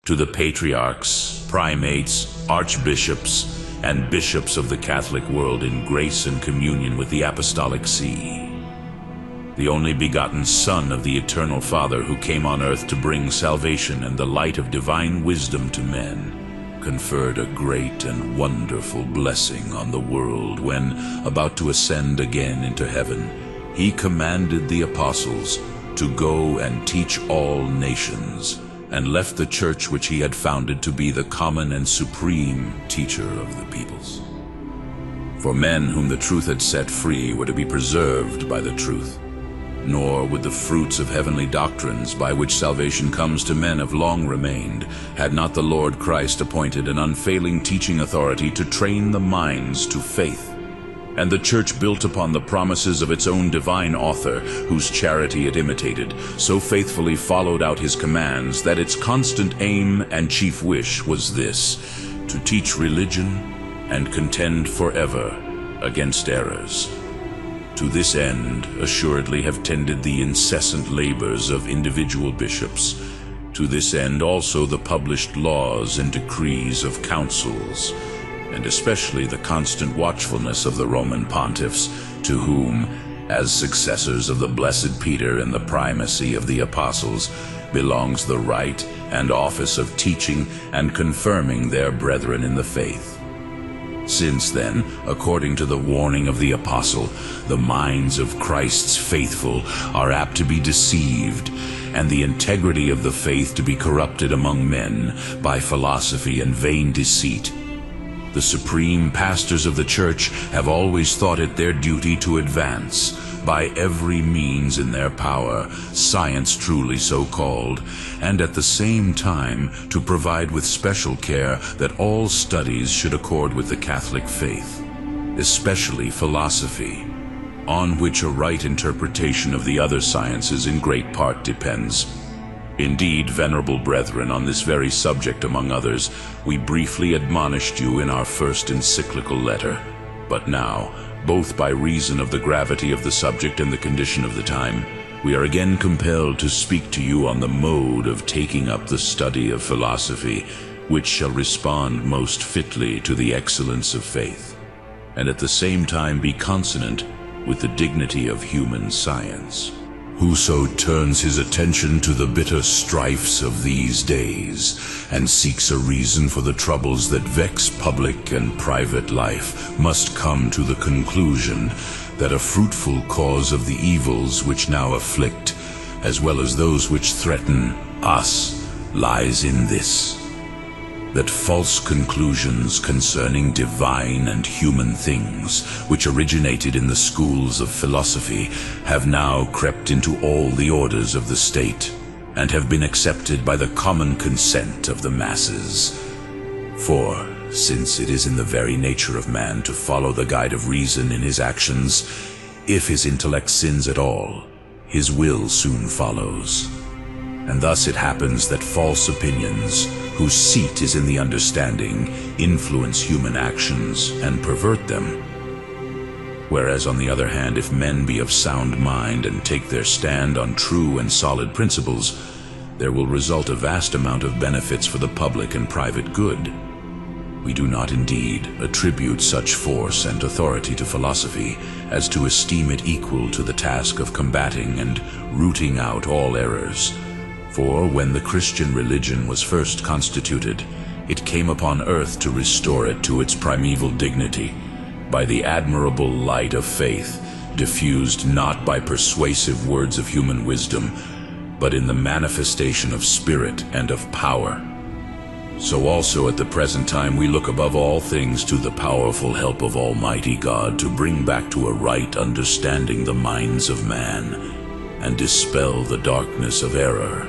to the patriarchs, primates, archbishops, and bishops of the Catholic world in grace and communion with the Apostolic See. The only begotten Son of the Eternal Father, who came on earth to bring salvation and the light of divine wisdom to men, conferred a great and wonderful blessing on the world when, about to ascend again into heaven, he commanded the apostles to go and teach all nations, and left the church which he had founded to be the common and supreme teacher of the peoples. For men whom the truth had set free were to be preserved by the truth, nor would the fruits of heavenly doctrines by which salvation comes to men have long remained, had not the Lord Christ appointed an unfailing teaching authority to train the minds to faith, and the church built upon the promises of its own divine author, whose charity it imitated, so faithfully followed out his commands that its constant aim and chief wish was this: to teach religion and contend forever against errors. To this end assuredly have tended the incessant labors of individual bishops. To this end also the published laws and decrees of councils, and especially the constant watchfulness of the Roman pontiffs, to whom, as successors of the blessed Peter and the primacy of the apostles, belongs the right and office of teaching and confirming their brethren in the faith. Since then, according to the warning of the apostle, the minds of Christ's faithful are apt to be deceived, and the integrity of the faith to be corrupted among men by philosophy and vain deceit, the supreme pastors of the church have always thought it their duty to advance, by every means in their power, science truly so called, and at the same time to provide with special care that all studies should accord with the Catholic faith, especially philosophy, on which a right interpretation of the other sciences in great part depends. Indeed, venerable brethren, on this very subject, among others, we briefly admonished you in our first encyclical letter, but now, both by reason of the gravity of the subject and the condition of the time, we are again compelled to speak to you on the mode of taking up the study of philosophy, which shall respond most fitly to the excellence of faith, and at the same time be consonant with the dignity of human science. Whoso turns his attention to the bitter strifes of these days, and seeks a reason for the troubles that vex public and private life, must come to the conclusion that a fruitful cause of the evils which now afflict, as well as those which threaten us, lies in this: that false conclusions concerning divine and human things, which originated in the schools of philosophy, have now crept into all the orders of the state, and have been accepted by the common consent of the masses. For, since it is in the very nature of man to follow the guide of reason in his actions, if his intellect sins at all, his will soon follows. And thus it happens that false opinions, whose seat is in the understanding, influence human actions and pervert them. Whereas, on the other hand, if men be of sound mind and take their stand on true and solid principles, there will result a vast amount of benefits for the public and private good. We do not indeed attribute such force and authority to philosophy as to esteem it equal to the task of combating and rooting out all errors. For when the Christian religion was first constituted, it came upon earth to restore it to its primeval dignity, by the admirable light of faith, diffused not by persuasive words of human wisdom, but in the manifestation of spirit and of power. So also at the present time we look above all things to the powerful help of Almighty God to bring back to a right understanding the minds of man, and dispel the darkness of error.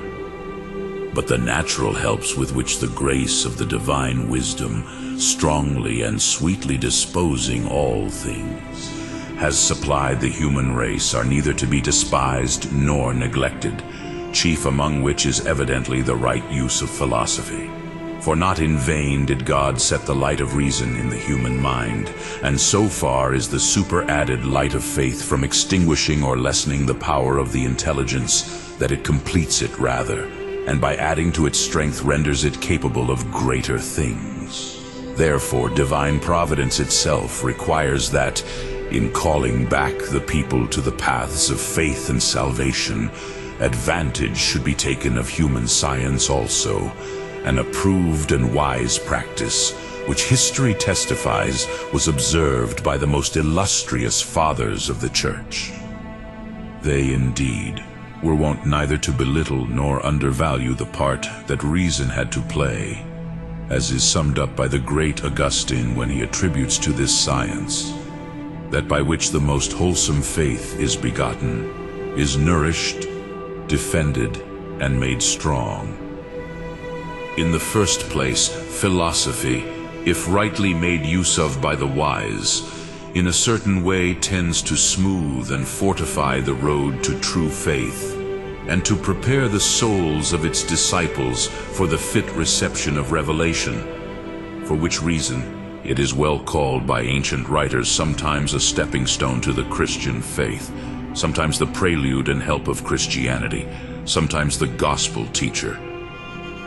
But the natural helps with which the grace of the divine wisdom, strongly and sweetly disposing all things, has supplied the human race, are neither to be despised nor neglected, chief among which is evidently the right use of philosophy. For not in vain did God set the light of reason in the human mind, and so far is the superadded light of faith from extinguishing or lessening the power of the intelligence, that it completes it rather, and by adding to its strength renders it capable of greater things. Therefore, divine providence itself requires that, in calling back the people to the paths of faith and salvation, advantage should be taken of human science also, an approved and wise practice, which history testifies was observed by the most illustrious fathers of the Church. They indeed were wont neither to belittle nor undervalue the part that reason had to play, as is summed up by the great Augustine when he attributes to this science, that by which the most wholesome faith is begotten, is nourished, defended, and made strong. In the first place, philosophy, if rightly made use of by the wise, in a certain way tends to smooth and fortify the road to true faith, and to prepare the souls of its disciples for the fit reception of revelation, for which reason it is well called by ancient writers sometimes a stepping stone to the Christian faith, sometimes the prelude and help of Christianity, sometimes the gospel teacher.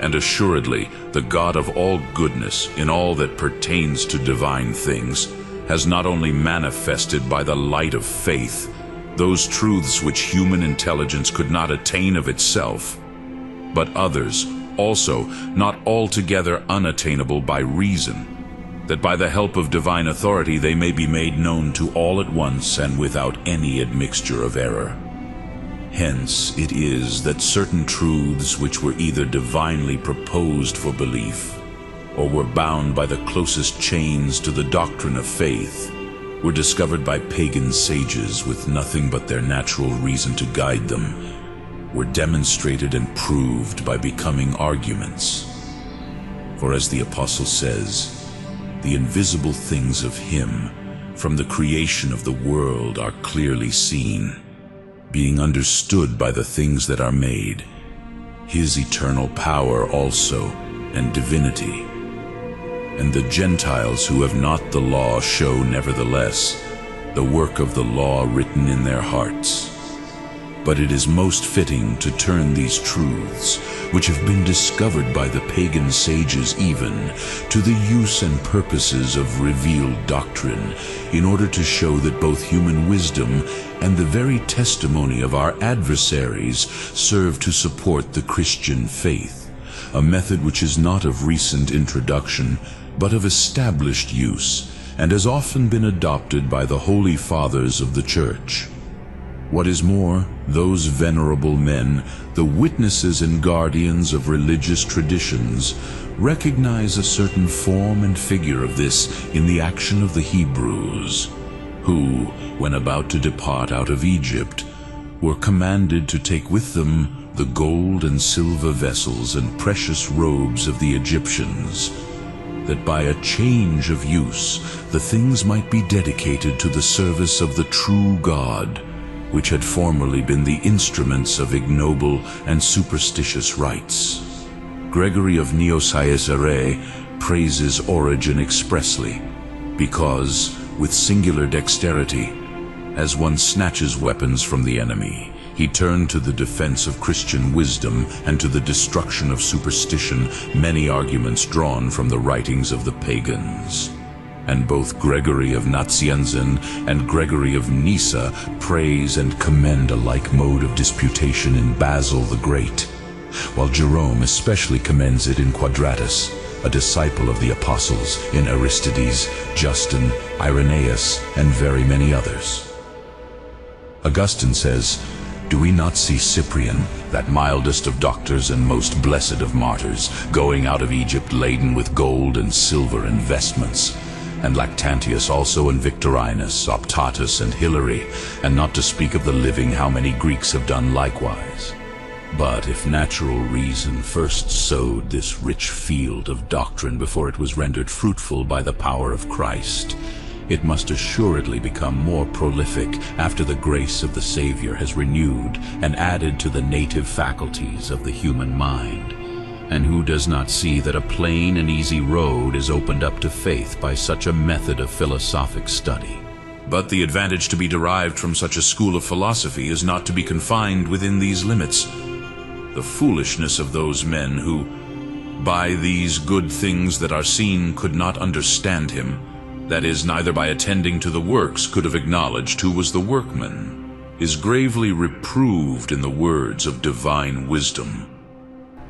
And assuredly, the God of all goodness in all that pertains to divine things has not only manifested by the light of faith those truths which human intelligence could not attain of itself, but others also not altogether unattainable by reason, that by the help of divine authority they may be made known to all at once and without any admixture of error. Hence it is that certain truths which were either divinely proposed for belief, or were bound by the closest chains to the doctrine of faith, were discovered by pagan sages with nothing but their natural reason to guide them, were demonstrated and proved by becoming arguments. For as the Apostle says, the invisible things of him from the creation of the world are clearly seen, being understood by the things that are made, his eternal power also and divinity. And the Gentiles who have not the law show nevertheless the work of the law written in their hearts. But it is most fitting to turn these truths, which have been discovered by the pagan sages even, to the use and purposes of revealed doctrine, in order to show that both human wisdom and the very testimony of our adversaries serve to support the Christian faith, a method which is not of recent introduction, but of established use, and has often been adopted by the holy fathers of the Church. What is more, those venerable men, the witnesses and guardians of religious traditions, recognize a certain form and figure of this in the action of the Hebrews, who, when about to depart out of Egypt, were commanded to take with them the gold and silver vessels and precious robes of the Egyptians, that by a change of use the things might be dedicated to the service of the true God, which had formerly been the instruments of ignoble and superstitious rites. Gregory of Nyssa praises Origen expressly, because, with singular dexterity, as one snatches weapons from the enemy, he turned to the defense of Christian wisdom and to the destruction of superstition many arguments drawn from the writings of the pagans. And both Gregory of Nazianzen and Gregory of Nyssa praise and commend a like mode of disputation in Basil the Great, while Jerome especially commends it in Quadratus, a disciple of the apostles, in Aristides, Justin, Irenaeus, and very many others. Augustine says, "Do we not see Cyprian, that mildest of doctors and most blessed of martyrs, going out of Egypt laden with gold and silver and vestments, and Lactantius also, and Victorinus, Optatus, and Hilary, and not to speak of the living how many Greeks have done likewise? But if natural reason first sowed this rich field of doctrine before it was rendered fruitful by the power of Christ, it must assuredly become more prolific after the grace of the Savior has renewed and added to the native faculties of the human mind. And who does not see that a plain and easy road is opened up to faith by such a method of philosophic study? But the advantage to be derived from such a school of philosophy is not to be confined within these limits. the foolishness of those men who, by these good things that are seen, could not understand him, that is, neither by attending to the works could have acknowledged who was the workman, is gravely reproved in the words of divine wisdom.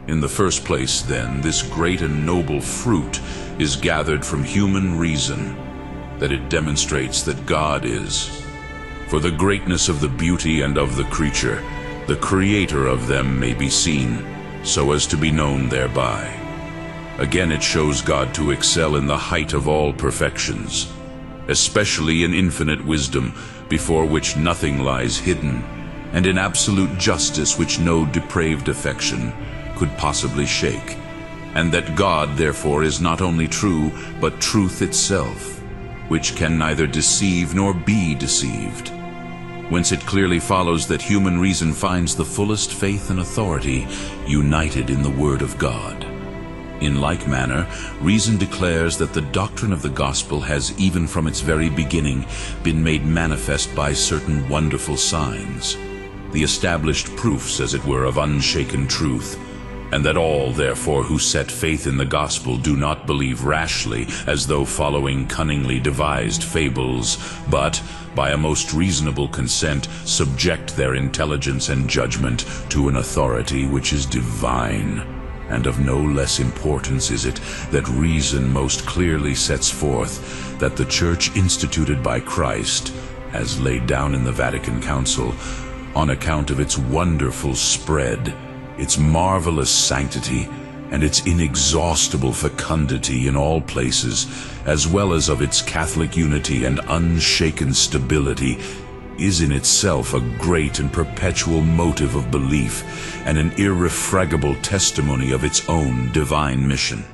In the first place, then, this great and noble fruit is gathered from human reason, that it demonstrates that God is. For the greatness of the beauty and of the creature, the Creator of them may be seen, so as to be known thereby. Again, it shows God to excel in the height of all perfections, especially in infinite wisdom, before which nothing lies hidden, and in absolute justice which no depraved affection could possibly shake, and that God, therefore, is not only true, but truth itself, which can neither deceive nor be deceived. Whence it clearly follows that human reason finds the fullest faith and authority united in the Word of God. In like manner, reason declares that the doctrine of the gospel has, even from its very beginning, been made manifest by certain wonderful signs, the established proofs, as it were, of unshaken truth, and that all, therefore, who set faith in the gospel do not believe rashly, as though following cunningly devised fables, but, by a most reasonable consent, subject their intelligence and judgment to an authority which is divine. And of no less importance is it that reason most clearly sets forth that the Church instituted by Christ, as laid down in the Vatican Council, on account of its wonderful spread, its marvelous sanctity, and its inexhaustible fecundity in all places, as well as of its Catholic unity and unshaken stability, is in itself a great and perpetual motive of belief and an irrefragable testimony of its own divine mission.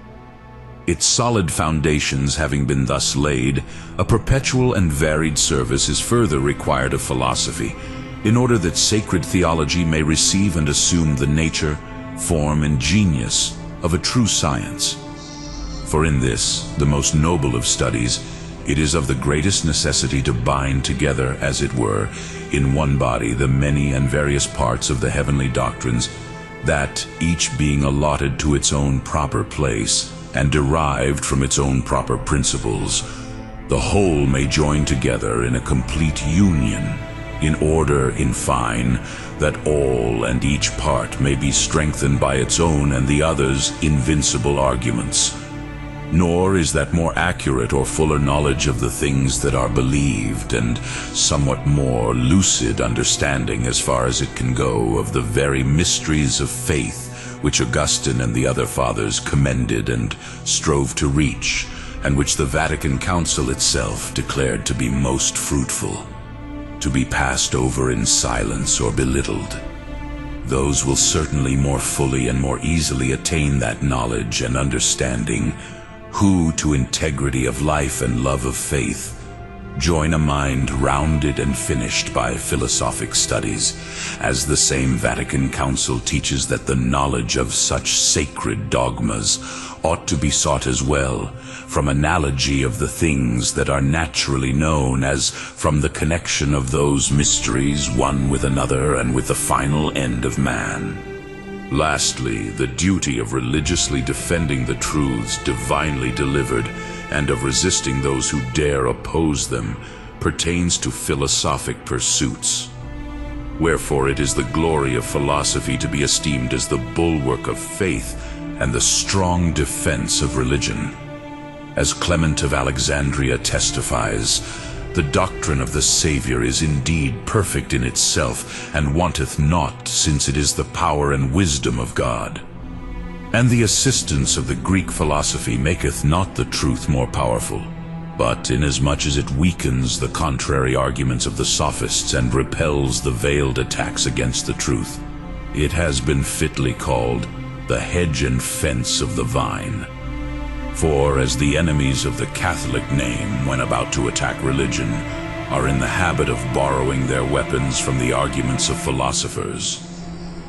Its solid foundations having been thus laid, a perpetual and varied service is further required of philosophy, in order that sacred theology may receive and assume the nature, form, and genius of a true science. For in this, the most noble of studies, it is of the greatest necessity to bind together, as it were, in one body the many and various parts of the heavenly doctrines, that, each being allotted to its own proper place, and derived from its own proper principles, the whole may join together in a complete union, in order, in fine, that all and each part may be strengthened by its own and the other's invincible arguments. Nor is that more accurate or fuller knowledge of the things that are believed, and somewhat more lucid understanding, as far as it can go, of the very mysteries of faith which Augustine and the other fathers commended and strove to reach, and which the Vatican Council itself declared to be most fruitful, to be passed over in silence or belittled. Those will certainly more fully and more easily attain that knowledge and understanding who, to integrity of life and love of faith, join a mind rounded and finished by philosophic studies, as the same Vatican Council teaches that the knowledge of such sacred dogmas ought to be sought as well from analogy of the things that are naturally known, as from the connection of those mysteries one with another and with the final end of man. Lastly, the duty of religiously defending the truths divinely delivered and of resisting those who dare oppose them pertains to philosophic pursuits. Wherefore it is the glory of philosophy to be esteemed as the bulwark of faith and the strong defense of religion. As Clement of Alexandria testifies, the doctrine of the Savior is indeed perfect in itself, and wanteth naught, since it is the power and wisdom of God. And the assistance of the Greek philosophy maketh not the truth more powerful, but inasmuch as it weakens the contrary arguments of the sophists and repels the veiled attacks against the truth, it has been fitly called the hedge and fence of the vine. For as the enemies of the Catholic name, when about to attack religion, are in the habit of borrowing their weapons from the arguments of philosophers,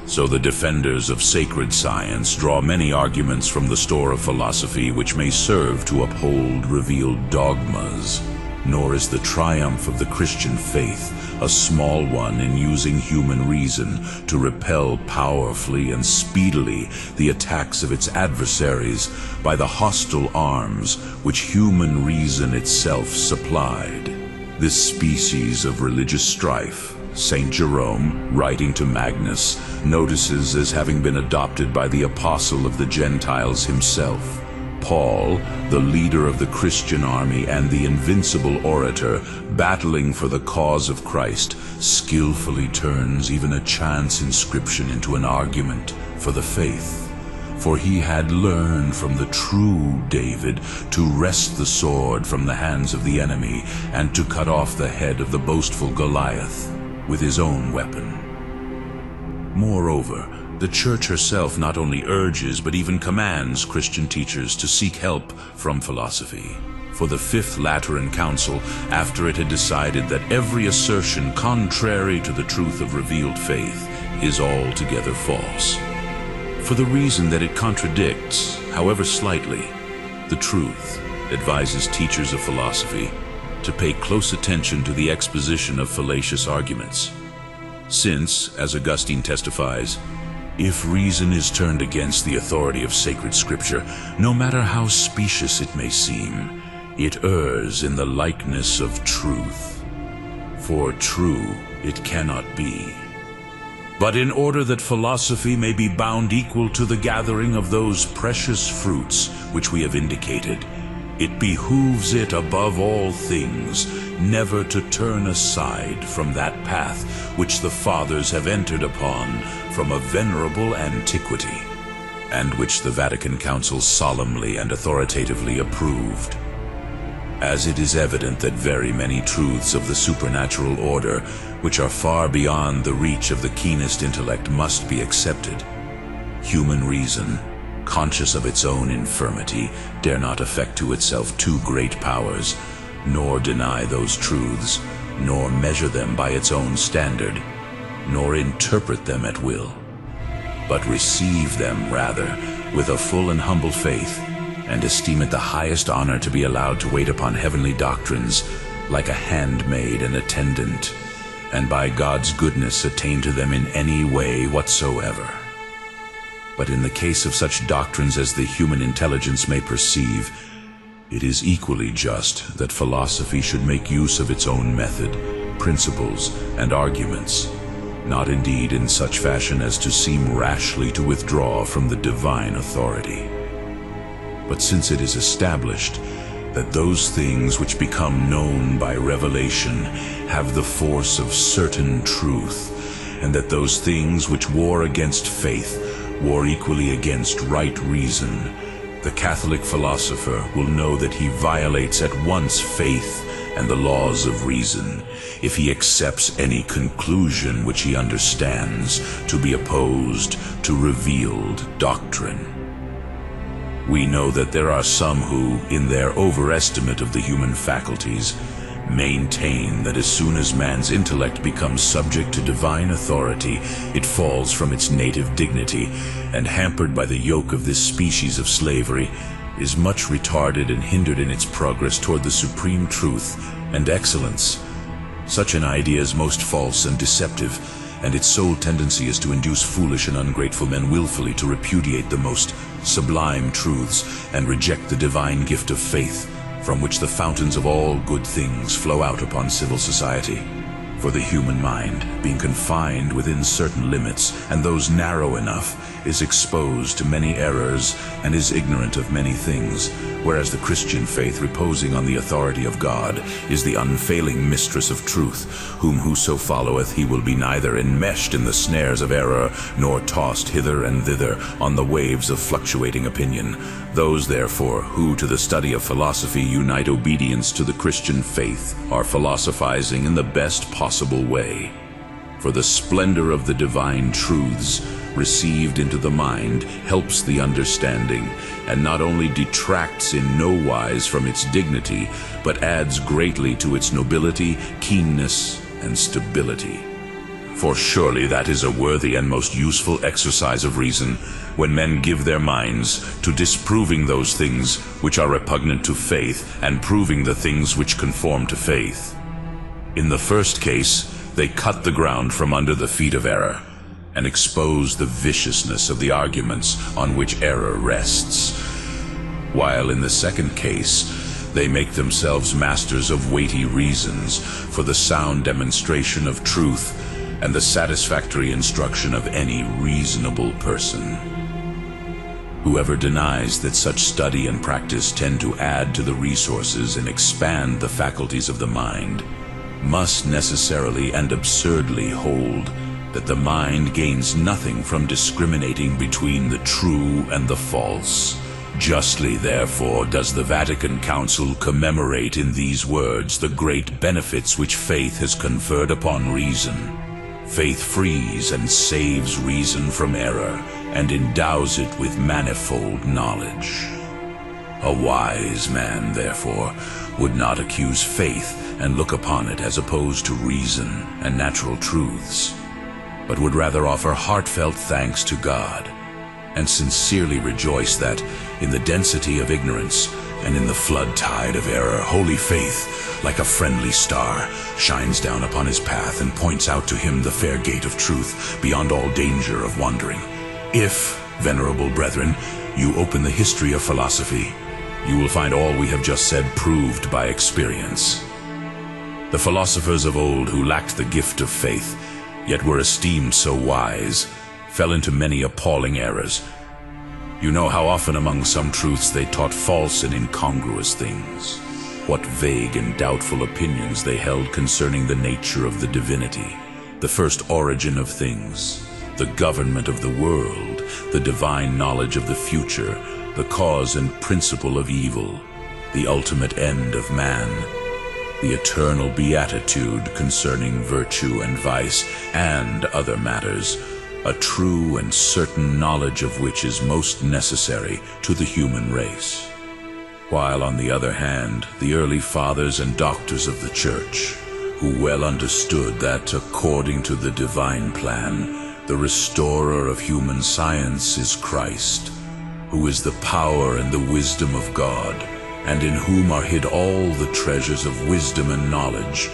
so the defenders of sacred science draw many arguments from the store of philosophy which may serve to uphold revealed dogmas, nor is the triumph of the Christian faith a small one in using human reason to repel powerfully and speedily the attacks of its adversaries by the hostile arms which human reason itself supplied. This species of religious strife, St. Jerome, writing to Magnus, notices as having been adopted by the apostle of the Gentiles himself. Paul, the leader of the Christian army and the invincible orator, battling for the cause of Christ, skillfully turns even a chance inscription into an argument for the faith. For he had learned from the true David to wrest the sword from the hands of the enemy and to cut off the head of the boastful Goliath with his own weapon. Moreover, the Church herself not only urges but even commands Christian teachers to seek help from philosophy. For the Fifth Lateran Council, after it had decided that every assertion contrary to the truth of revealed faith is altogether false, for the reason that it contradicts, however slightly, the truth, advises teachers of philosophy to pay close attention to the exposition of fallacious arguments. Since, as Augustine testifies, if reason is turned against the authority of sacred scripture, no matter how specious it may seem, it errs in the likeness of truth. For true it cannot be. But in order that philosophy may be bound equal to the gathering of those precious fruits which we have indicated, it behooves it above all things never to turn aside from that path which the fathers have entered upon from a venerable antiquity, and which the Vatican Council solemnly and authoritatively approved. As it is evident that very many truths of the supernatural order, which are far beyond the reach of the keenest intellect, must be accepted, human reason, conscious of its own infirmity, dare not affect to itself too great powers, nor deny those truths, nor measure them by its own standard, nor interpret them at will, but receive them rather with a full and humble faith, and esteem it the highest honor to be allowed to wait upon heavenly doctrines like a handmaid and attendant, and by God's goodness attain to them in any way whatsoever. But in the case of such doctrines as the human intelligence may perceive, it is equally just that philosophy should make use of its own method, principles, and arguments, not indeed in such fashion as to seem rashly to withdraw from the divine authority. But since it is established that those things which become known by revelation have the force of certain truth, and that those things which war against faith war equally against right reason, the Catholic philosopher will know that he violates at once faith and the laws of reason if he accepts any conclusion which he understands to be opposed to revealed doctrine. We know that there are some who, in their overestimate of the human faculties, maintain that as soon as man's intellect becomes subject to divine authority, it falls from its native dignity, and hampered by the yoke of this species of slavery, is much retarded and hindered in its progress toward the supreme truth and excellence. Such an idea is most false and deceptive, and its sole tendency is to induce foolish and ungrateful men willfully to repudiate the most sublime truths and reject the divine gift of faith, from which the fountains of all good things flow out upon civil society. For the human mind, being confined within certain limits, and those narrow enough, is exposed to many errors and is ignorant of many things, whereas the Christian faith, reposing on the authority of God, is the unfailing mistress of truth, whom whoso followeth he will be neither enmeshed in the snares of error, nor tossed hither and thither on the waves of fluctuating opinion. Those, therefore, who to the study of philosophy unite obedience to the Christian faith are philosophizing in the best possible way. For the splendor of the divine truths received into the mind helps the understanding, and not only detracts in no wise from its dignity, but adds greatly to its nobility, keenness, and stability. For surely that is a worthy and most useful exercise of reason, when men give their minds to disproving those things which are repugnant to faith, and proving the things which conform to faith. In the first case, they cut the ground from under the feet of error, and expose the viciousness of the arguments on which error rests. While in the second case, they make themselves masters of weighty reasons for the sound demonstration of truth and the satisfactory instruction of any reasonable person. Whoever denies that such study and practice tend to add to the resources and expand the faculties of the mind must necessarily and absurdly hold that the mind gains nothing from discriminating between the true and the false. Justly, therefore, does the Vatican Council commemorate in these words the great benefits which faith has conferred upon reason. Faith frees and saves reason from error, and endows it with manifold knowledge. A wise man, therefore, would not accuse faith and look upon it as opposed to reason and natural truths, but would rather offer heartfelt thanks to God, and sincerely rejoice that, in the density of ignorance and in the flood tide of error, holy faith, like a friendly star, shines down upon his path and points out to him the fair gate of truth beyond all danger of wandering. If, venerable brethren, you open the history of philosophy, you will find all we have just said proved by experience. The philosophers of old, who lacked the gift of faith, yet were esteemed so wise, fell into many appalling errors. You know how often among some truths they taught false and incongruous things, what vague and doubtful opinions they held concerning the nature of the divinity, the first origin of things, the government of the world, the divine knowledge of the future, the cause and principle of evil, the ultimate end of man, the eternal beatitude concerning virtue and vice, and other matters, a true and certain knowledge of which is most necessary to the human race. While, on the other hand, the early fathers and doctors of the Church, who well understood that, according to the divine plan, the restorer of human science is Christ, who is the power and the wisdom of God, and in whom are hid all the treasures of wisdom and knowledge,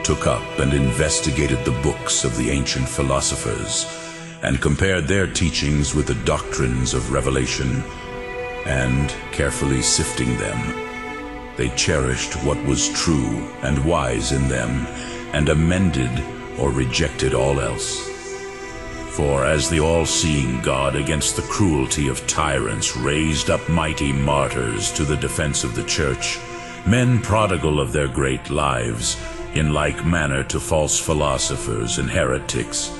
took up and investigated the books of the ancient philosophers, and compared their teachings with the doctrines of revelation, and, carefully sifting them, they cherished what was true and wise in them, and amended or rejected all else. For as the all-seeing God against the cruelty of tyrants raised up mighty martyrs to the defense of the Church, men prodigal of their great lives, in like manner to false philosophers and heretics,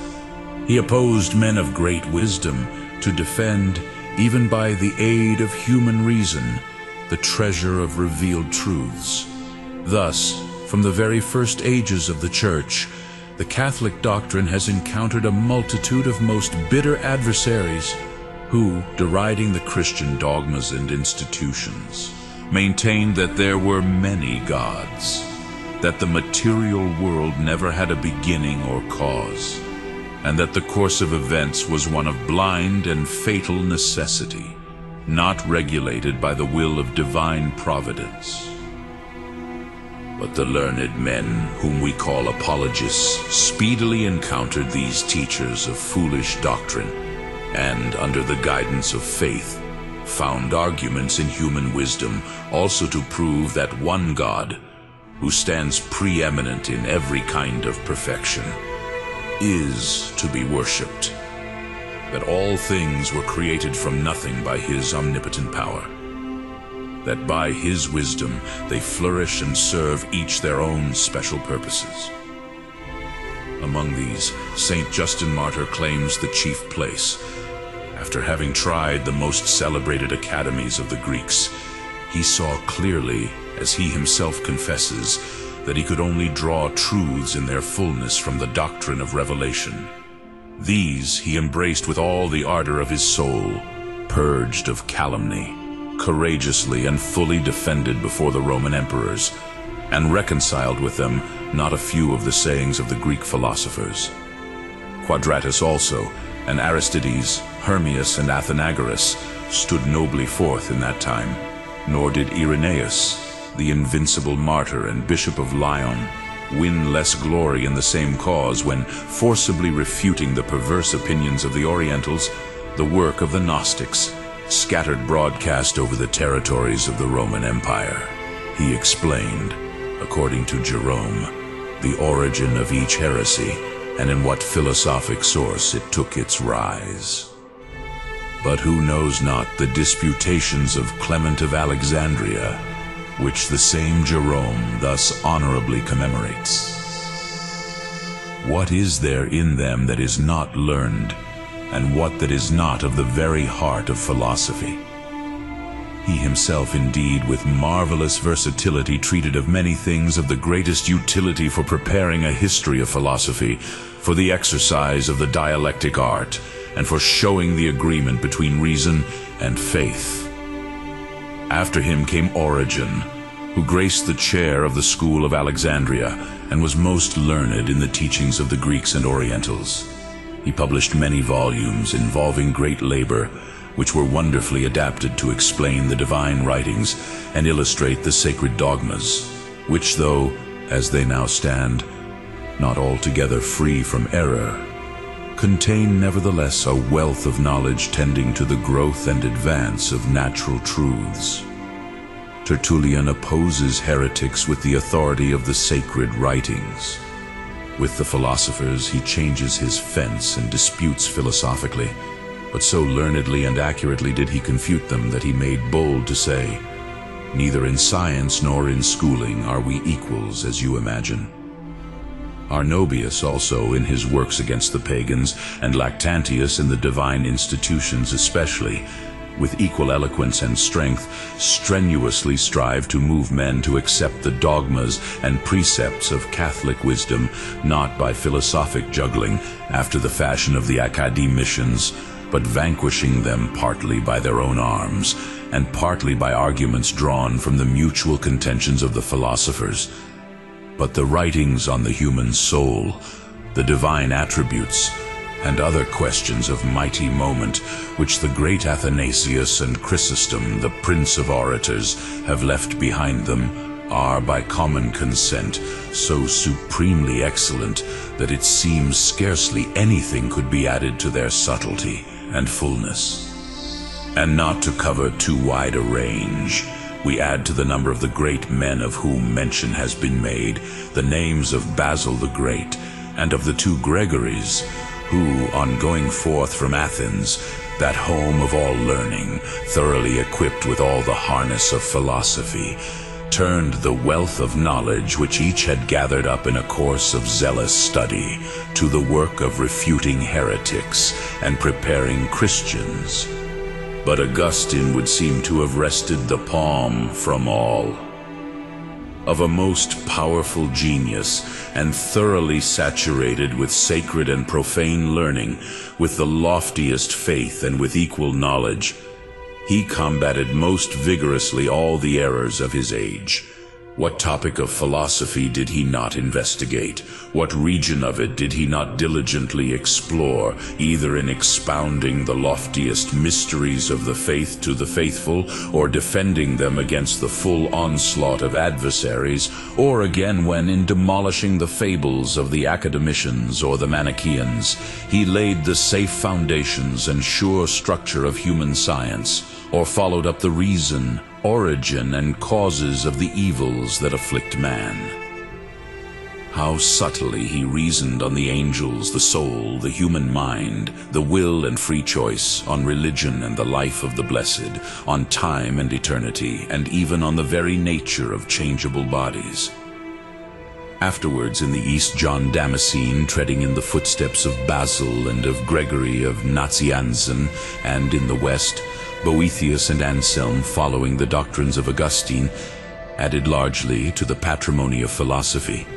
he opposed men of great wisdom to defend, even by the aid of human reason, the treasure of revealed truths. Thus, from the very first ages of the Church, the Catholic doctrine has encountered a multitude of most bitter adversaries who, deriding the Christian dogmas and institutions, maintained that there were many gods, that the material world never had a beginning or cause, and that the course of events was one of blind and fatal necessity, not regulated by the will of divine providence. But the learned men, whom we call apologists, speedily encountered these teachers of foolish doctrine, and, under the guidance of faith, found arguments in human wisdom also to prove that one God, who stands preeminent in every kind of perfection, is to be worshipped, that all things were created from nothing by his omnipotent power, that by his wisdom they flourish and serve each their own special purposes. Among these, Saint Justin Martyr claims the chief place. After having tried the most celebrated academies of the Greeks, he saw clearly, as he himself confesses, that he could only draw truths in their fullness from the doctrine of revelation. These he embraced with all the ardor of his soul, purged of calumny, courageously and fully defended before the Roman emperors, and reconciled with them not a few of the sayings of the Greek philosophers. Quadratus also, and Aristides, Hermias, and Athenagoras stood nobly forth in that time, nor did Irenaeus, the invincible martyr and Bishop of Lyon, win less glory in the same cause when, forcibly refuting the perverse opinions of the Orientals, the work of the Gnostics, scattered broadcast over the territories of the Roman Empire. He explained, according to Jerome, the origin of each heresy and in what philosophic source it took its rise. But who knows not the disputations of Clement of Alexandria, which the same Jerome thus honorably commemorates? What is there in them that is not learned, and what that is not of the very heart of philosophy? He himself indeed with marvelous versatility treated of many things of the greatest utility for preparing a history of philosophy, for the exercise of the dialectic art, and for showing the agreement between reason and faith. After him came Origen, who graced the chair of the school of Alexandria and was most learned in the teachings of the Greeks and Orientals. He published many volumes involving great labor, which were wonderfully adapted to explain the divine writings and illustrate the sacred dogmas, which though, as they now stand, not altogether free from error, contain nevertheless a wealth of knowledge tending to the growth and advance of natural truths. Tertullian opposes heretics with the authority of the sacred writings. With the philosophers he changes his fence and disputes philosophically, but so learnedly and accurately did he confute them that he made bold to say, "Neither in science nor in schooling are we equals as you imagine." Arnobius also in his works against the pagans, and Lactantius in the divine institutions especially, with equal eloquence and strength, strenuously strive to move men to accept the dogmas and precepts of Catholic wisdom, not by philosophic juggling after the fashion of the academicians, but vanquishing them partly by their own arms, and partly by arguments drawn from the mutual contentions of the philosophers. But the writings on the human soul, the divine attributes, and other questions of mighty moment, which the great Athanasius and Chrysostom, the prince of orators, have left behind them, are by common consent so supremely excellent that it seems scarcely anything could be added to their subtlety and fullness. And not to cover too wide a range, we add to the number of the great men of whom mention has been made the names of Basil the Great and of the two Gregories, who, on going forth from Athens, that home of all learning, thoroughly equipped with all the harness of philosophy, turned the wealth of knowledge which each had gathered up in a course of zealous study to the work of refuting heretics and preparing Christians. But Augustine would seem to have wrested the palm from all. Of a most powerful genius, and thoroughly saturated with sacred and profane learning, with the loftiest faith and with equal knowledge, he combated most vigorously all the errors of his age. What topic of philosophy did he not investigate? What region of it did he not diligently explore, either in expounding the loftiest mysteries of the faith to the faithful, or defending them against the full onslaught of adversaries, or again when, in demolishing the fables of the academicians or the Manichaeans, he laid the safe foundations and sure structure of human science, or followed up the reason, origin, and causes of the evils that afflict man. How subtly he reasoned on the angels, the soul, the human mind, the will and free choice, on religion and the life of the blessed, on time and eternity, and even on the very nature of changeable bodies. Afterwards in the East, John Damascene, treading in the footsteps of Basil and of Gregory of Nazianzen, and in the West, Boethius and Anselm, following the doctrines of Augustine, added largely to the patrimony of philosophy.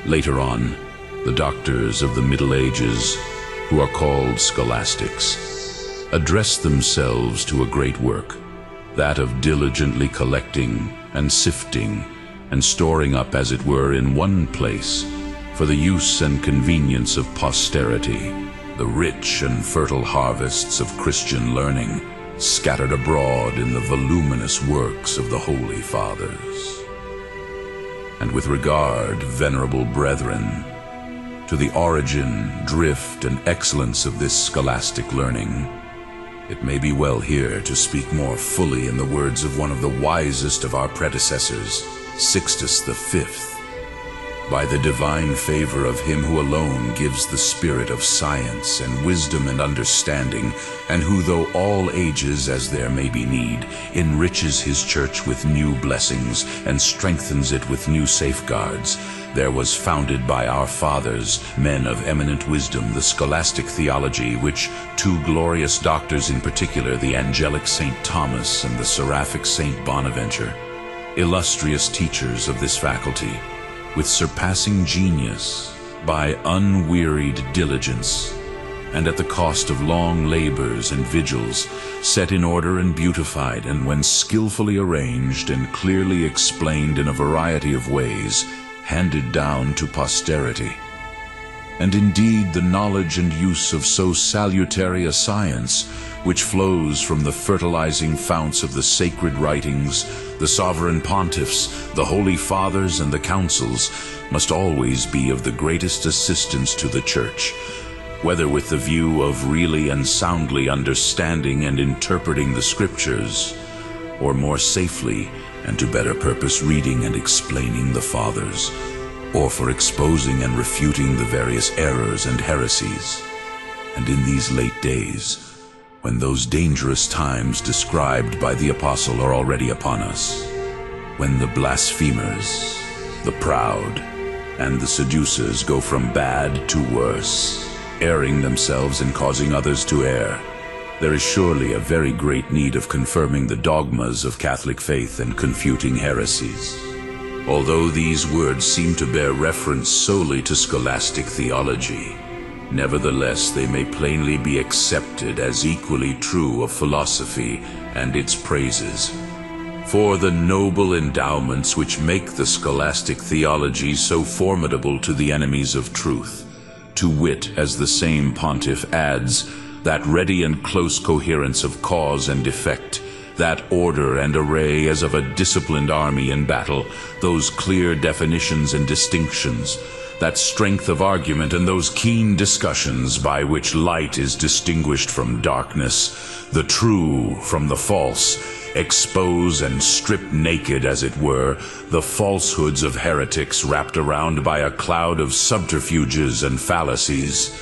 Later on, the doctors of the Middle Ages, who are called scholastics, addressed themselves to a great work, that of diligently collecting and sifting and storing up, as it were, in one place, for the use and convenience of posterity, the rich and fertile harvests of Christian learning scattered abroad in the voluminous works of the Holy Fathers. And with regard, venerable brethren, to the origin, drift, and excellence of this scholastic learning, it may be well here to speak more fully in the words of one of the wisest of our predecessors, Sixtus V. By the divine favor of him who alone gives the spirit of science and wisdom and understanding, and who, though all ages as there may be need, enriches his church with new blessings and strengthens it with new safeguards, there was founded by our fathers, men of eminent wisdom, the scholastic theology, which two glorious doctors in particular, the angelic Saint Thomas and the seraphic Saint Bonaventure, illustrious teachers of this faculty, with surpassing genius, by unwearied diligence, and at the cost of long labors and vigils, set in order and beautified, and when skillfully arranged and clearly explained in a variety of ways, handed down to posterity. And indeed the knowledge and use of so salutary a science, which flows from the fertilizing founts of the sacred writings, the sovereign pontiffs, the holy fathers, and the councils, must always be of the greatest assistance to the Church, whether with the view of really and soundly understanding and interpreting the Scriptures, or more safely and to better purpose reading and explaining the Fathers, or for exposing and refuting the various errors and heresies. And in these late days, when those dangerous times described by the Apostle are already upon us, when the blasphemers, the proud, and the seducers go from bad to worse, erring themselves and causing others to err, there is surely a very great need of confirming the dogmas of Catholic faith and confuting heresies. Although these words seem to bear reference solely to scholastic theology, nevertheless they may plainly be accepted as equally true of philosophy and its praises. For the noble endowments which make the scholastic theology so formidable to the enemies of truth, to wit, as the same pontiff adds, that ready and close coherence of cause and effect, that order and array as of a disciplined army in battle, those clear definitions and distinctions, that strength of argument and those keen discussions by which light is distinguished from darkness, the true from the false, expose and strip naked, as it were, the falsehoods of heretics wrapped around by a cloud of subterfuges and fallacies.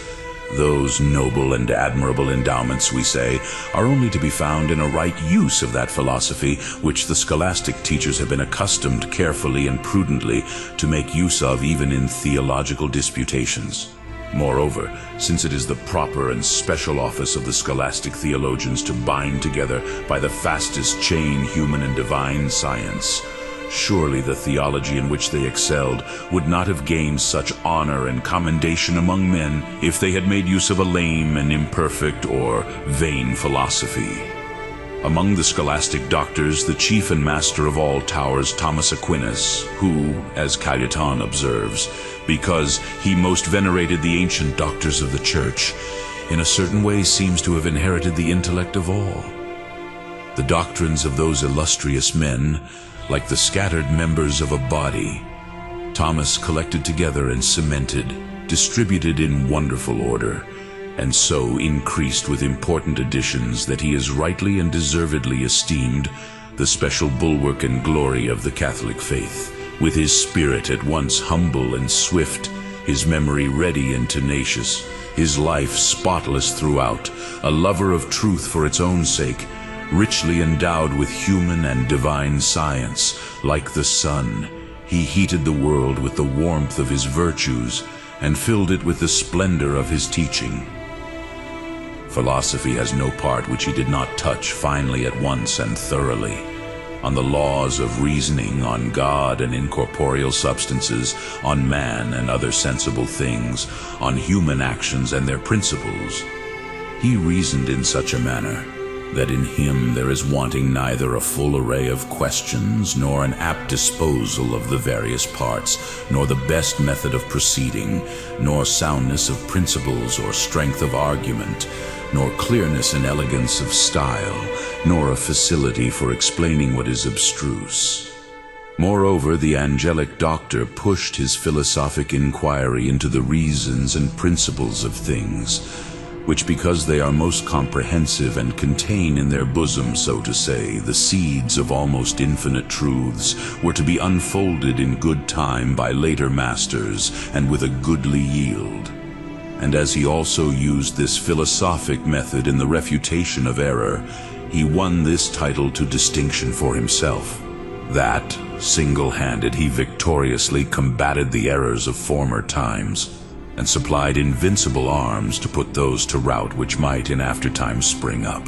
Those noble and admirable endowments, we say, are only to be found in a right use of that philosophy which the scholastic teachers have been accustomed carefully and prudently to make use of even in theological disputations. Moreover, since it is the proper and special office of the scholastic theologians to bind together by the fastest chain human and divine science, surely the theology in which they excelled would not have gained such honor and commendation among men if they had made use of a lame and imperfect or vain philosophy. Among the scholastic doctors, the chief and master of all towers Thomas Aquinas, who, as Cajetan observes, because he most venerated the ancient doctors of the Church, in a certain way seems to have inherited the intellect of all. The doctrines of those illustrious men, like the scattered members of a body, Thomas collected together and cemented, distributed in wonderful order, and so increased with important additions that he is rightly and deservedly esteemed the special bulwark and glory of the Catholic faith, with his spirit at once humble and swift, his memory ready and tenacious, his life spotless throughout, a lover of truth for its own sake, richly endowed with human and divine science. Like the sun, he heated the world with the warmth of his virtues and filled it with the splendor of his teaching. Philosophy has no part which he did not touch finely at once and thoroughly. On the laws of reasoning, on God and incorporeal substances, on man and other sensible things, on human actions and their principles, he reasoned in such a manner that in him there is wanting neither a full array of questions, nor an apt disposal of the various parts, nor the best method of proceeding, nor soundness of principles or strength of argument, nor clearness and elegance of style, nor a facility for explaining what is abstruse. Moreover, the angelic doctor pushed his philosophic inquiry into the reasons and principles of things, which, because they are most comprehensive and contain in their bosom, so to say, the seeds of almost infinite truths, were to be unfolded in good time by later masters and with a goodly yield. And as he also used this philosophic method in the refutation of error, he won this title to distinction for himself, that, single-handed, he victoriously combated the errors of former times, and supplied invincible arms to put those to rout which might in after times spring up.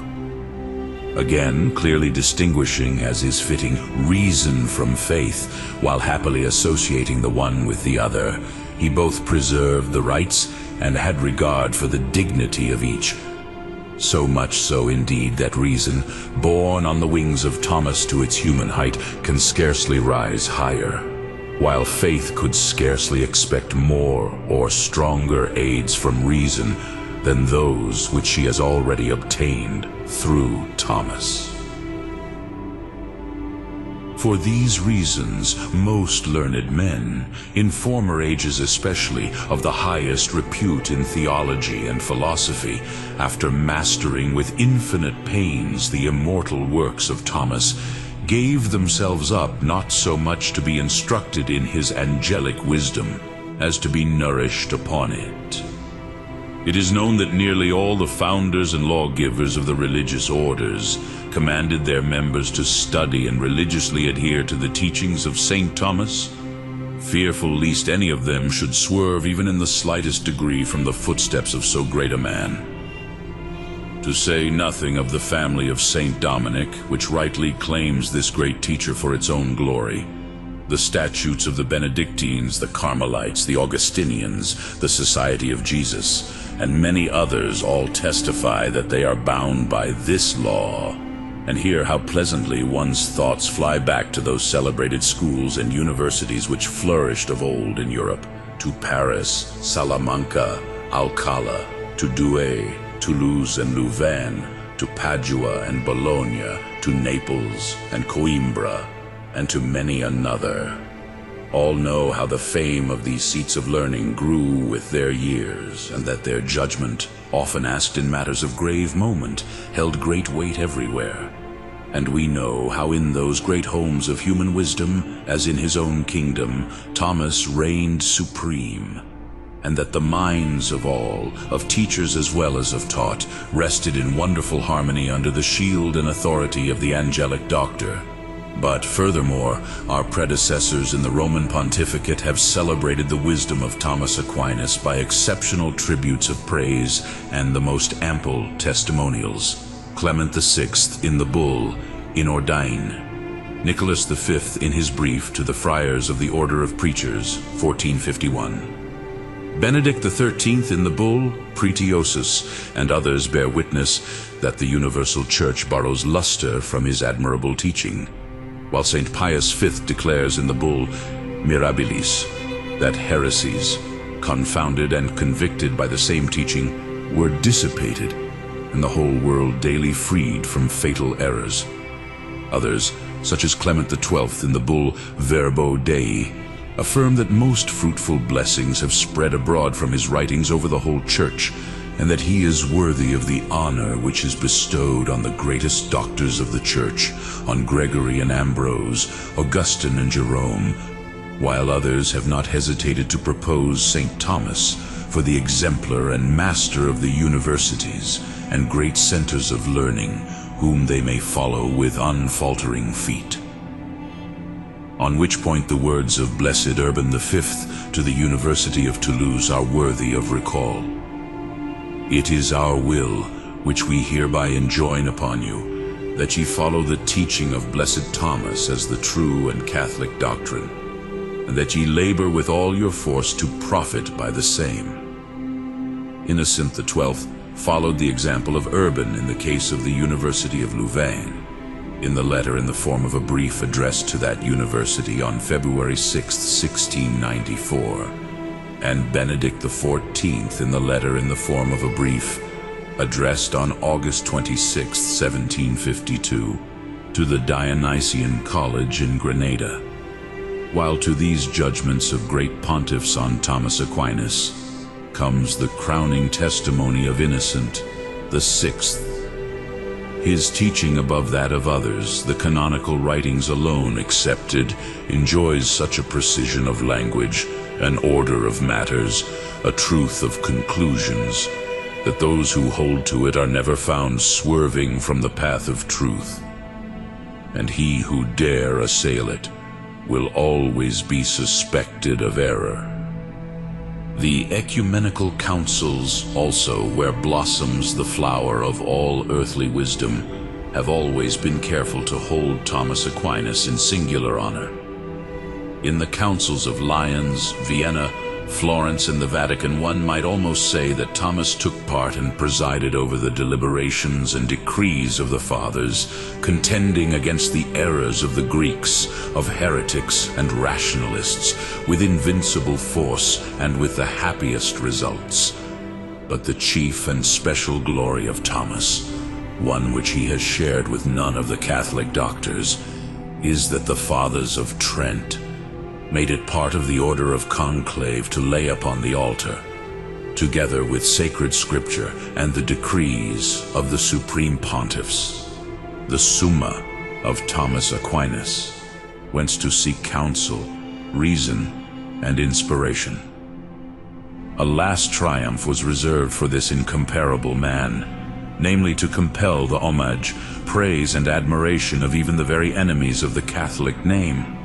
Again, clearly distinguishing, as is fitting, reason from faith, while happily associating the one with the other, he both preserved the rights and had regard for the dignity of each. So much so, indeed, that reason, borne on the wings of Thomas to its human height, can scarcely rise higher, while faith could scarcely expect more or stronger aids from reason than those which she has already obtained through Thomas. For these reasons, most learned men, in former ages especially, of the highest repute in theology and philosophy, after mastering with infinite pains the immortal works of Thomas, gave themselves up not so much to be instructed in his angelic wisdom as to be nourished upon it. It is known that nearly all the founders and lawgivers of the religious orders commanded their members to study and religiously adhere to the teachings of St. Thomas, fearful lest any of them should swerve even in the slightest degree from the footsteps of so great a man. To say nothing of the family of St. Dominic, which rightly claims this great teacher for its own glory, the statutes of the Benedictines, the Carmelites, the Augustinians, the Society of Jesus, and many others all testify that they are bound by this law. And hear how pleasantly one's thoughts fly back to those celebrated schools and universities which flourished of old in Europe, to Paris, Salamanca, Alcala, to Douai, Toulouse and Louvain, to Padua and Bologna, to Naples and Coimbra, and to many another. All know how the fame of these seats of learning grew with their years, and that their judgment, often asked in matters of grave moment, held great weight everywhere. And we know how in those great homes of human wisdom, as in his own kingdom, Thomas reigned supreme, and that the minds of all, of teachers as well as of taught, rested in wonderful harmony under the shield and authority of the angelic doctor. But furthermore, our predecessors in the Roman pontificate have celebrated the wisdom of Thomas Aquinas by exceptional tributes of praise and the most ample testimonials. Clement VI in the bull In Ordain, Nicholas V in his brief to the friars of the Order of Preachers, 1451. Benedict XIII in the bull Pretiosus, and others bear witness that the universal church borrows luster from his admirable teaching, while St. Pius V declares in the bull Mirabilis that heresies, confounded and convicted by the same teaching, were dissipated, and the whole world daily freed from fatal errors. Others, such as Clement XII in the bull Verbo Dei, affirm that most fruitful blessings have spread abroad from his writings over the whole church, and that he is worthy of the honor which is bestowed on the greatest doctors of the church, on Gregory and Ambrose, Augustine and Jerome, while others have not hesitated to propose St. Thomas for the exemplar and master of the universities and great centers of learning, whom they may follow with unfaltering feet. On which point the words of Blessed Urban V to the University of Toulouse are worthy of recall. It is our will, which we hereby enjoin upon you, that ye follow the teaching of Blessed Thomas as the true and Catholic doctrine, and that ye labor with all your force to profit by the same. Innocent XII, followed the example of Urban in the case of the University of Louvain, in the letter in the form of a brief addressed to that university on February 6, 1694, and Benedict XIV in the letter in the form of a brief addressed on August 26, 1752, to the Dionysian College in Granada. While to these judgments of great pontiffs on Thomas Aquinas comes the crowning testimony of Innocent VI. His teaching above that of others, the canonical writings alone accepted, enjoys such a precision of language, an order of matters, a truth of conclusions, that those who hold to it are never found swerving from the path of truth, and he who dare assail it will always be suspected of error. The ecumenical councils also, where blossoms the flower of all earthly wisdom, have always been careful to hold Thomas Aquinas in singular honor. In the councils of Lyons, Vienna, Florence, and the Vatican, one might almost say that Thomas took part and presided over the deliberations and decrees of the Fathers, contending against the errors of the Greeks, of heretics and rationalists, with invincible force and with the happiest results. But the chief and special glory of Thomas, one which he has shared with none of the Catholic doctors, is that the Fathers of Trent made it part of the order of conclave to lay upon the altar, together with sacred scripture and the decrees of the supreme pontiffs, the Summa of Thomas Aquinas, whence to seek counsel, reason, and inspiration. A last triumph was reserved for this incomparable man, namely to compel the homage, praise, and admiration of even the very enemies of the Catholic name.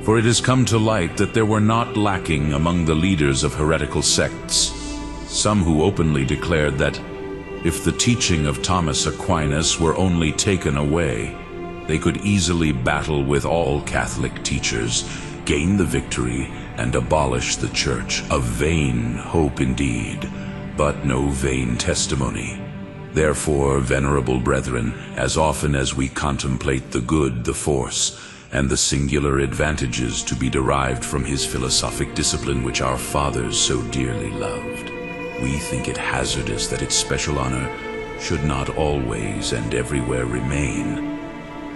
For it has come to light that there were not lacking among the leaders of heretical sects some who openly declared that if the teaching of Thomas Aquinas were only taken away, they could easily battle with all Catholic teachers, gain the victory, and abolish the Church. A vain hope indeed, but no vain testimony. Therefore, venerable brethren, as often as we contemplate the good, the force, and the singular advantages to be derived from his philosophic discipline which our fathers so dearly loved, we think it hazardous that its special honor should not always and everywhere remain,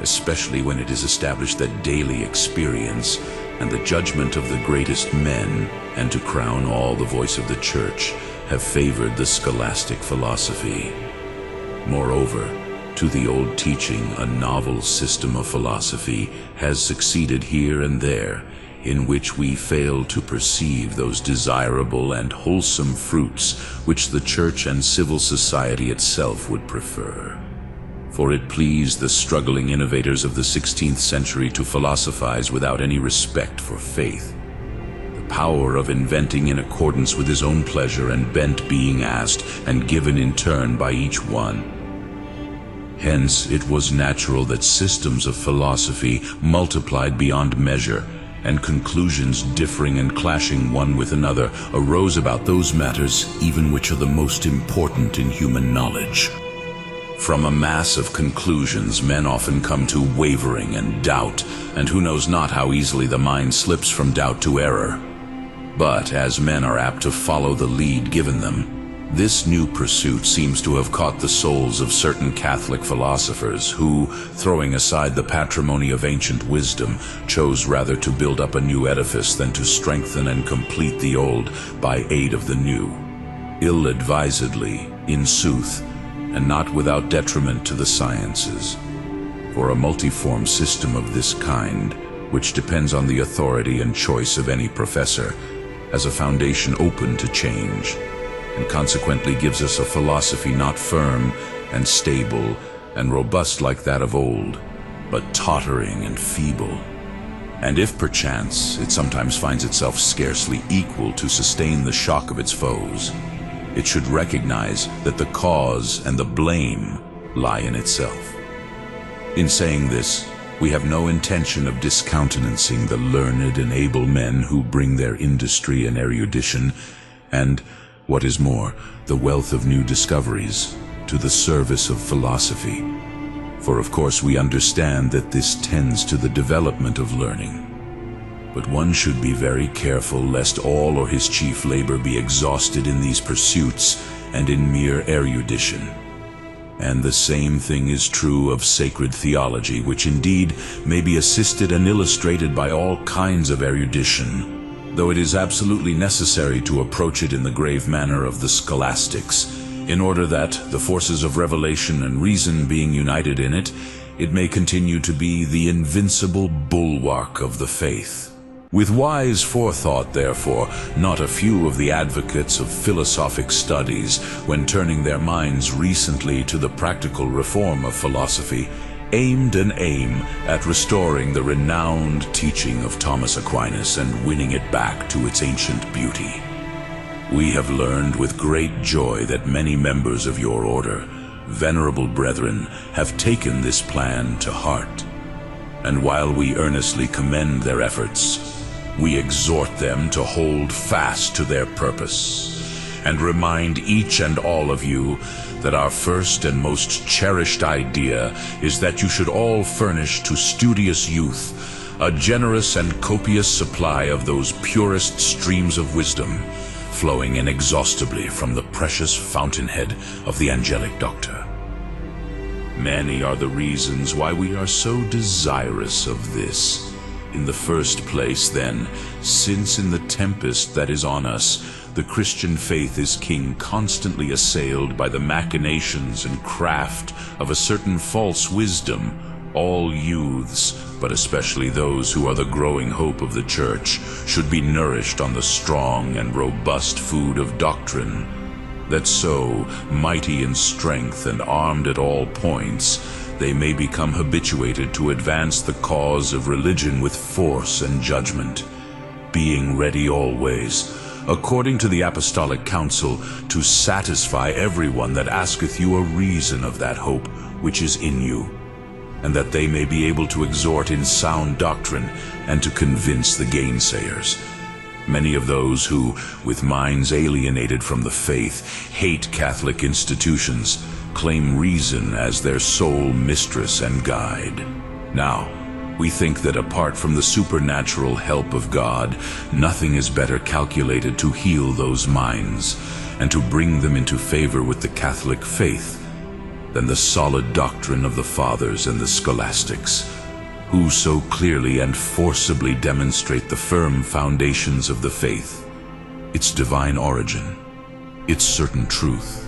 especially when it is established that daily experience and the judgment of the greatest men, and to crown all, the voice of the Church, have favored the scholastic philosophy. Moreover, to the old teaching, a novel system of philosophy has succeeded here and there, in which we fail to perceive those desirable and wholesome fruits which the Church and civil society itself would prefer. For it pleased the struggling innovators of the 16th century to philosophize without any respect for faith, the power of inventing in accordance with his own pleasure and bent being asked and given in turn by each one. Hence, it was natural that systems of philosophy multiplied beyond measure, and conclusions differing and clashing one with another arose about those matters even which are the most important in human knowledge. From a mass of conclusions, men often come to wavering and doubt, and who knows not how easily the mind slips from doubt to error. But as men are apt to follow the lead given them, this new pursuit seems to have caught the souls of certain Catholic philosophers who, throwing aside the patrimony of ancient wisdom, chose rather to build up a new edifice than to strengthen and complete the old by aid of the new. Ill-advisedly, in sooth, and not without detriment to the sciences. For a multiform system of this kind, which depends on the authority and choice of any professor, has a foundation open to change, and consequently gives us a philosophy not firm and stable and robust like that of old, but tottering and feeble. And if perchance it sometimes finds itself scarcely equal to sustain the shock of its foes, it should recognize that the cause and the blame lie in itself. In saying this, we have no intention of discountenancing the learned and able men who bring their industry and erudition, and What is more, the wealth of new discoveries to the service of philosophy. For of course we understand that this tends to the development of learning. But one should be very careful lest all or his chief labor be exhausted in these pursuits and in mere erudition. And the same thing is true of sacred theology, which indeed may be assisted and illustrated by all kinds of erudition, though it is absolutely necessary to approach it in the grave manner of the scholastics, in order that, the forces of revelation and reason being united in it, it may continue to be the invincible bulwark of the faith. With wise forethought, therefore, not a few of the advocates of philosophic studies, when turning their minds recently to the practical reform of philosophy, aimed and aim at restoring the renowned teaching of Thomas Aquinas and winning it back to its ancient beauty. We have learned with great joy that many members of your order, venerable brethren, have taken this plan to heart. And while we earnestly commend their efforts, we exhort them to hold fast to their purpose, and remind each and all of you that our first and most cherished idea is that you should all furnish to studious youth a generous and copious supply of those purest streams of wisdom, flowing inexhaustibly from the precious fountainhead of the angelic doctor. Many are the reasons why we are so desirous of this. In the first place, then, since in the tempest that is on us, the Christian faith is constantly assailed by the machinations and craft of a certain false wisdom, all youths, but especially those who are the growing hope of the Church, should be nourished on the strong and robust food of doctrine, that so, mighty in strength and armed at all points, they may become habituated to advance the cause of religion with force and judgment, being ready always, according to the Apostolic Council, to satisfy everyone that asketh you a reason of that hope which is in you, and that they may be able to exhort in sound doctrine and to convince the gainsayers. Many of those who, with minds alienated from the faith, hate Catholic institutions, claim reason as their sole mistress and guide. Now, we think that apart from the supernatural help of God, nothing is better calculated to heal those minds and to bring them into favor with the Catholic faith than the solid doctrine of the Fathers and the Scholastics, who so clearly and forcibly demonstrate the firm foundations of the faith, its divine origin, its certain truth,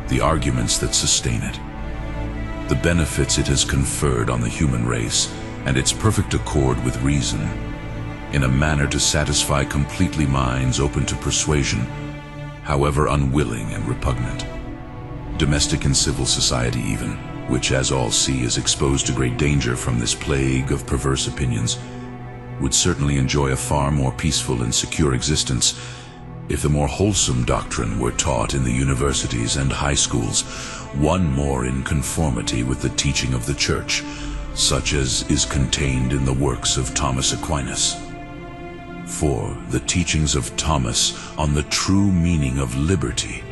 the arguments that sustain it, the benefits it has conferred on the human race, and its perfect accord with reason, in a manner to satisfy completely minds open to persuasion, however unwilling and repugnant. Domestic and civil society even, which, as all see, is exposed to great danger from this plague of perverse opinions, would certainly enjoy a far more peaceful and secure existence if the more wholesome doctrine were taught in the universities and high schools, one more in conformity with the teaching of the Church, such as is contained in the works of Thomas Aquinas. For the teachings of Thomas on the true meaning of liberty,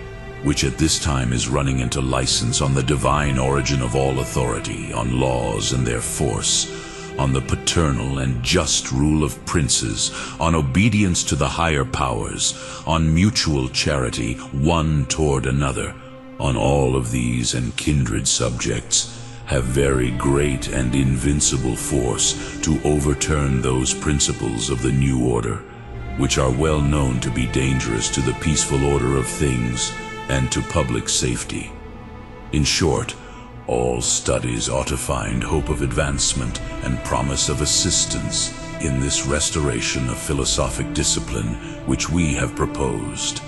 which at this time is running into license on the divine origin of all authority, on laws and their force, on the paternal and just rule of princes, on obedience to the higher powers, on mutual charity one toward another, on all of these and kindred subjects, have very great and invincible force to overturn those principles of the new order, which are well known to be dangerous to the peaceful order of things and to public safety. In short, all studies ought to find hope of advancement and promise of assistance in this restoration of philosophic discipline which we have proposed.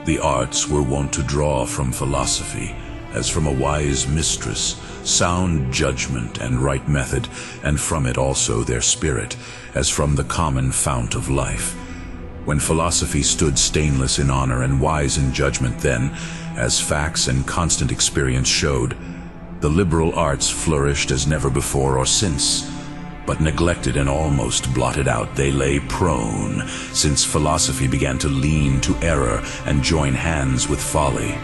The arts were wont to draw from philosophy, as from a wise mistress, sound judgment and right method, and from it also their spirit, as from the common fount of life. When philosophy stood stainless in honor and wise in judgment, then, as facts and constant experience showed, the liberal arts flourished as never before or since, but neglected and almost blotted out, they lay prone, since philosophy began to lean to error and join hands with folly.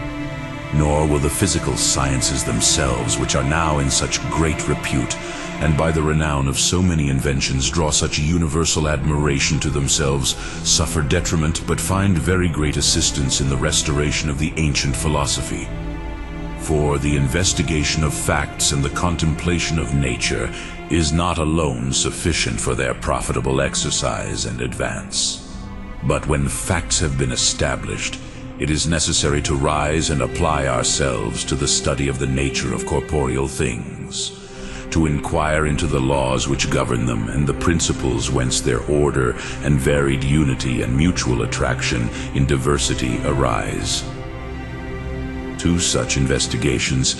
Nor will the physical sciences themselves, which are now in such great repute, and by the renown of so many inventions draw such universal admiration to themselves, suffer detriment, but find very great assistance in the restoration of the ancient philosophy. For the investigation of facts and the contemplation of nature is not alone sufficient for their profitable exercise and advance. But when facts have been established, it is necessary to rise and apply ourselves to the study of the nature of corporeal things, to inquire into the laws which govern them and the principles whence their order and varied unity and mutual attraction in diversity arise. To such investigations,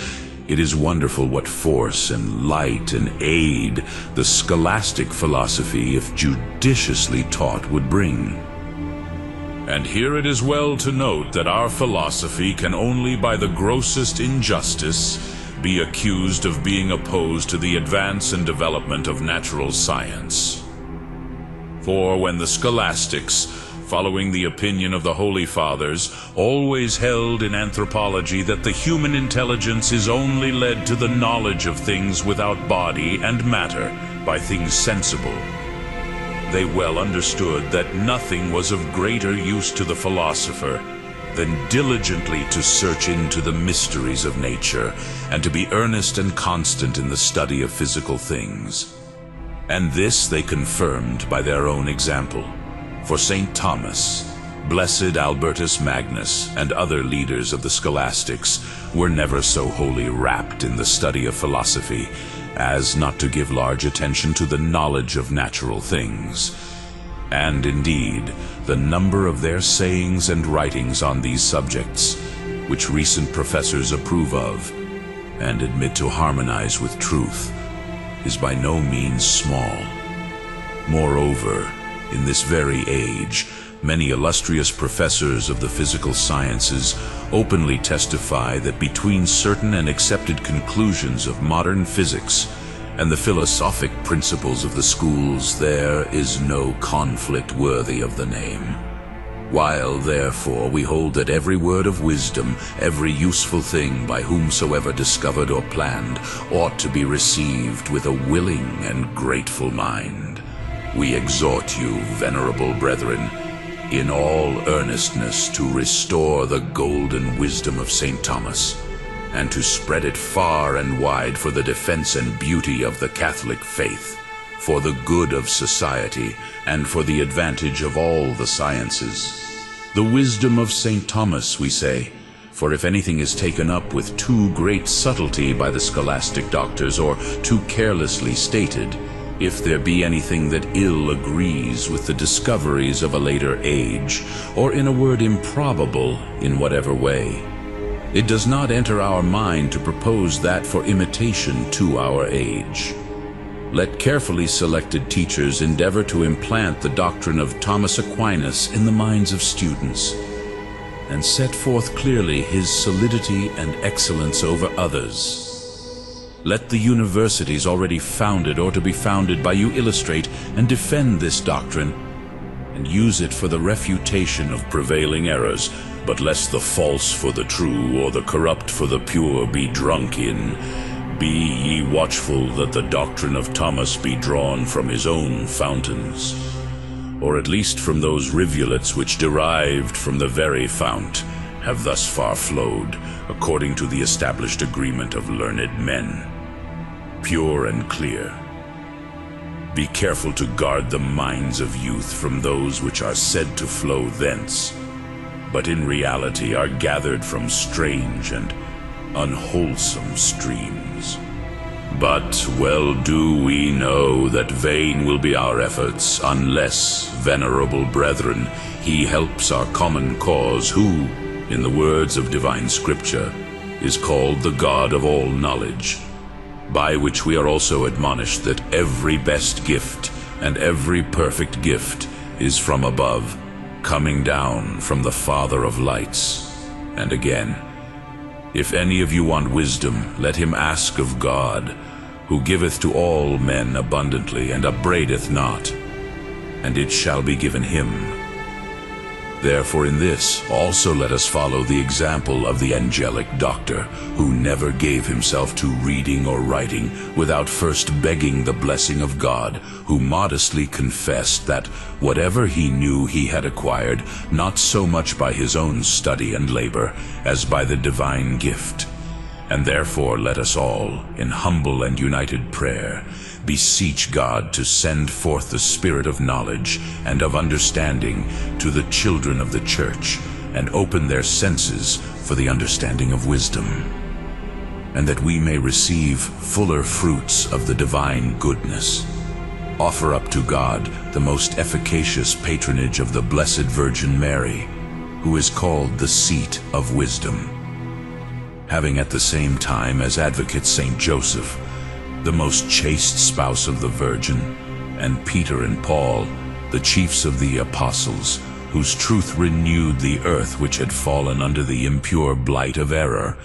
it is wonderful what force and light and aid the scholastic philosophy, if judiciously taught, would bring. And here it is well to note that our philosophy can only by the grossest injustice be accused of being opposed to the advance and development of natural science. For when the scholastics, following the opinion of the Holy Fathers, always held in anthropology that the human intelligence is only led to the knowledge of things without body and matter by things sensible, they well understood that nothing was of greater use to the philosopher than diligently to search into the mysteries of nature and to be earnest and constant in the study of physical things. And this they confirmed by their own example. For St. Thomas, blessed Albertus Magnus, and other leaders of the scholastics were never so wholly wrapped in the study of philosophy as not to give large attention to the knowledge of natural things. And indeed, the number of their sayings and writings on these subjects, which recent professors approve of and admit to harmonize with truth, is by no means small. Moreover, in this very age, many illustrious professors of the physical sciences openly testify that between certain and accepted conclusions of modern physics and the philosophic principles of the schools there is no conflict worthy of the name. While, therefore, we hold that every word of wisdom, every useful thing by whomsoever discovered or planned, ought to be received with a willing and grateful mind, we exhort you, venerable brethren, in all earnestness to restore the golden wisdom of St. Thomas, and to spread it far and wide for the defense and beauty of the Catholic faith, for the good of society, and for the advantage of all the sciences. The wisdom of St. Thomas, we say, for if anything is taken up with too great subtlety by the scholastic doctors, or too carelessly stated, if there be anything that ill agrees with the discoveries of a later age, or in a word improbable in whatever way, it does not enter our mind to propose that for imitation to our age. Let carefully selected teachers endeavor to implant the doctrine of Thomas Aquinas in the minds of students, and set forth clearly his solidity and excellence over others. Let the universities already founded or to be founded by you illustrate and defend this doctrine, and use it for the refutation of prevailing errors. But lest the false for the true, or the corrupt for the pure be drunk in, be ye watchful that the doctrine of Thomas be drawn from his own fountains, or at least from those rivulets which derived from the very fount have thus far flowed, according to the established agreement of learned men, pure and clear. Be careful to guard the minds of youth from those which are said to flow thence, but in reality are gathered from strange and unwholesome streams. But well do we know that vain will be our efforts, unless, venerable brethren, he helps our common cause, who, in the words of divine scripture, is called the God of all knowledge, by which we are also admonished that every best gift and every perfect gift is from above, coming down from the Father of lights. And again, if any of you want wisdom, let him ask of God, who giveth to all men abundantly, and upbraideth not, and it shall be given him. Therefore in this also let us follow the example of the angelic doctor, who never gave himself to reading or writing without first begging the blessing of God, who modestly confessed that whatever he knew he had acquired, not so much by his own study and labor, as by the divine gift. And therefore let us all, in humble and united prayer, beseech God to send forth the spirit of knowledge and of understanding to the children of the Church, and open their senses for the understanding of wisdom, and that we may receive fuller fruits of the divine goodness. Offer up to God the most efficacious patronage of the Blessed Virgin Mary, who is called the seat of wisdom, having at the same time as advocate Saint Joseph, the most chaste spouse of the Virgin, and Peter and Paul, the chiefs of the apostles, whose truth renewed the earth which had fallen under the impure blight of error,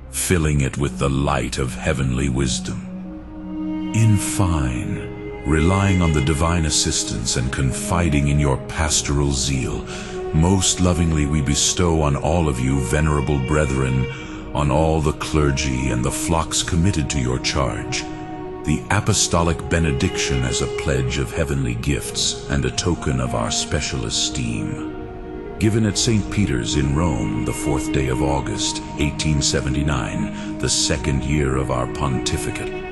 filling it with the light of heavenly wisdom. In fine, relying on the divine assistance and confiding in your pastoral zeal, most lovingly we bestow on all of you, venerable brethren, on all the clergy and the flocks committed to your charge, the apostolic benediction as a pledge of heavenly gifts and a token of our special esteem. Given at St. Peter's in Rome the 4th day of August, 1879, the 2nd year of our pontificate,